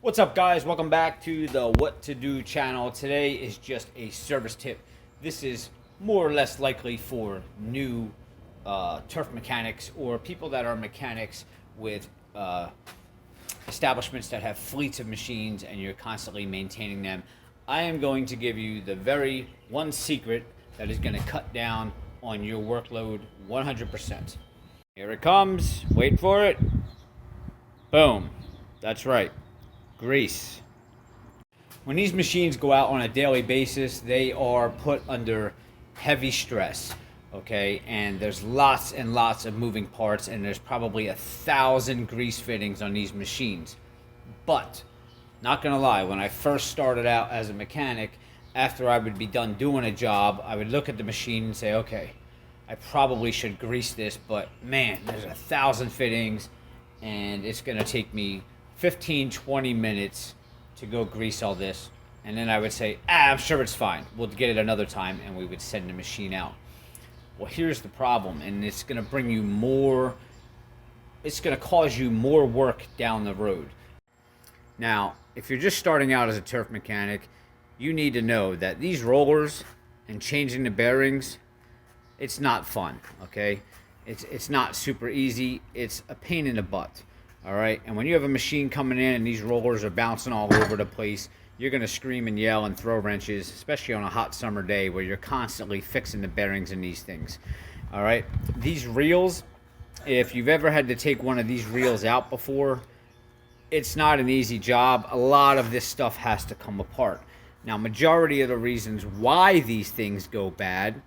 What's up, guys? Welcome back to the What to Do channel. Today is just a service tip. This is more or less likely for new turf mechanics or people that are mechanics with establishments that have fleets of machines and you're constantly maintaining them. I am going to give you the very one secret that is going to cut down on your workload 100%. Here it comes. Wait for it. Boom. That's right. Grease. When these machines go out on a daily basis, they are put under heavy stress, okay? And there's lots and lots of moving parts, and there's probably 1,000 grease fittings on these machines. But, not gonna lie, when I first started out as a mechanic, after I would be done doing a job, I would look at the machine and say, okay, I probably should grease this, but man, there's 1,000 fittings, and it's gonna take me 15-20 minutes to go grease all this, and then I would say, I'm sure it's fine, we'll get it another time, and we would send the machine out. Well, here's the problem, and it's going to bring you more, it's going to cause you more work down the road. Now, if you're just starting out as a turf mechanic, you need to know that these rollers and changing the bearings, it's not fun, okay? It's not super easy. It's a pain in the butt. All right, and when you have a machine coming in and these rollers are bouncing all over the place, you're going to scream and yell and throw wrenches, especially on a hot summer day where you're constantly fixing the bearings in these things. All right, these reels, if you've ever had to take one of these reels out before, it's not an easy job. A lot of this stuff has to come apart. Now, majority of the reasons why these things go bad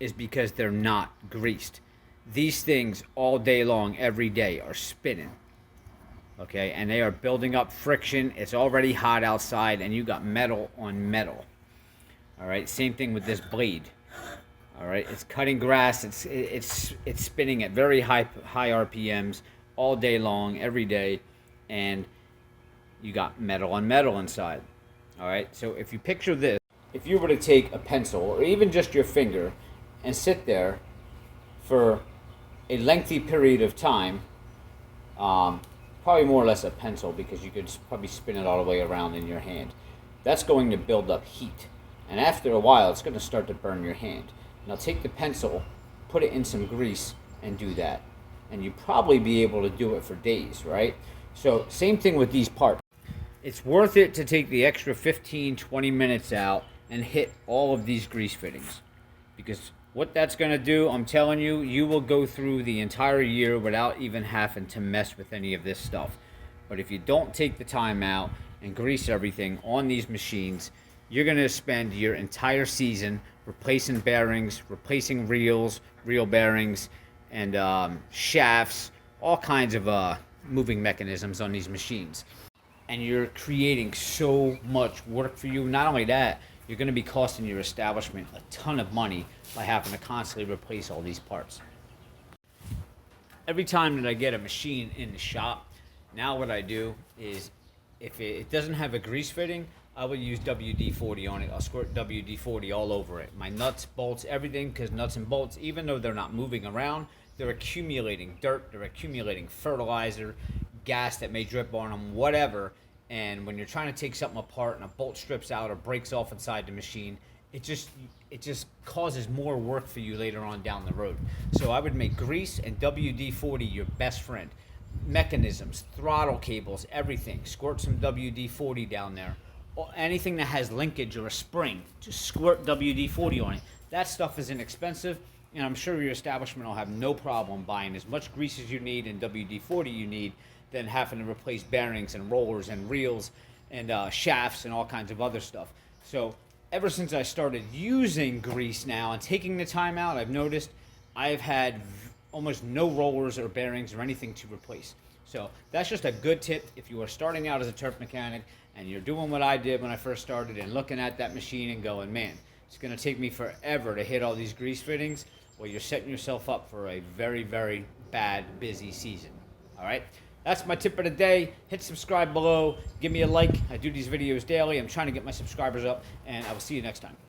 is because they're not greased. These things all day long, every day, are spinning. Okay, and they are building up friction. It's already hot outside, and you got metal on metal. All right, same thing with this blade. All right, it's cutting grass. It's spinning at very high RPMs all day long, every day, and you got metal on metal inside. All right, so if you picture this, if you were to take a pencil or even just your finger and sit there for a lengthy period of time, probably more or less a pencil because you could probably spin it all the way around in your hand. That's going to build up heat. And after a while, it's going to start to burn your hand. Now take the pencil, put it in some grease, and do that. And you'd probably be able to do it for days, right? So same thing with these parts. It's worth it to take the extra 15-20 minutes out and hit all of these grease fittings. Because what that's going to do, I'm telling you, you will go through the entire year without even having to mess with any of this stuff. But if you don't take the time out and grease everything on these machines, you're going to spend your entire season replacing bearings, replacing reels, reel bearings, and shafts, all kinds of moving mechanisms on these machines. And you're creating so much work for you. Not only that, you're going to be costing your establishment a ton of money by having to constantly replace all these parts. Every time that I get a machine in the shop, now what I do is, if it doesn't have a grease fitting, I will use WD-40 on it. I'll squirt WD-40 all over it. My nuts, bolts, everything, because nuts and bolts, even though they're not moving around, they're accumulating dirt, they're accumulating fertilizer, gas that may drip on them, whatever. And when you're trying to take something apart and a bolt strips out or breaks off inside the machine, it just causes more work for you later on down the road. So I would make grease and WD-40 your best friend. Mechanisms, throttle cables, everything. Squirt some WD-40 down there. Anything that has linkage or a spring, just squirt WD-40 on it. That stuff is inexpensive, and I'm sure your establishment will have no problem buying as much grease as you need and WD-40 you need than having to replace bearings and rollers and reels and shafts and all kinds of other stuff. So ever since I started using grease now and taking the time out, I've noticed I've had almost no rollers or bearings or anything to replace. So that's just a good tip if you are starting out as a turf mechanic and you're doing what I did when I first started and looking at that machine and going, man, it's going to take me forever to hit all these grease fittings. Well, you're setting yourself up for a very, very bad, busy season. All right? That's my tip of the day. Hit subscribe below. Give me a like. I do these videos daily. I'm trying to get my subscribers up, and I will see you next time.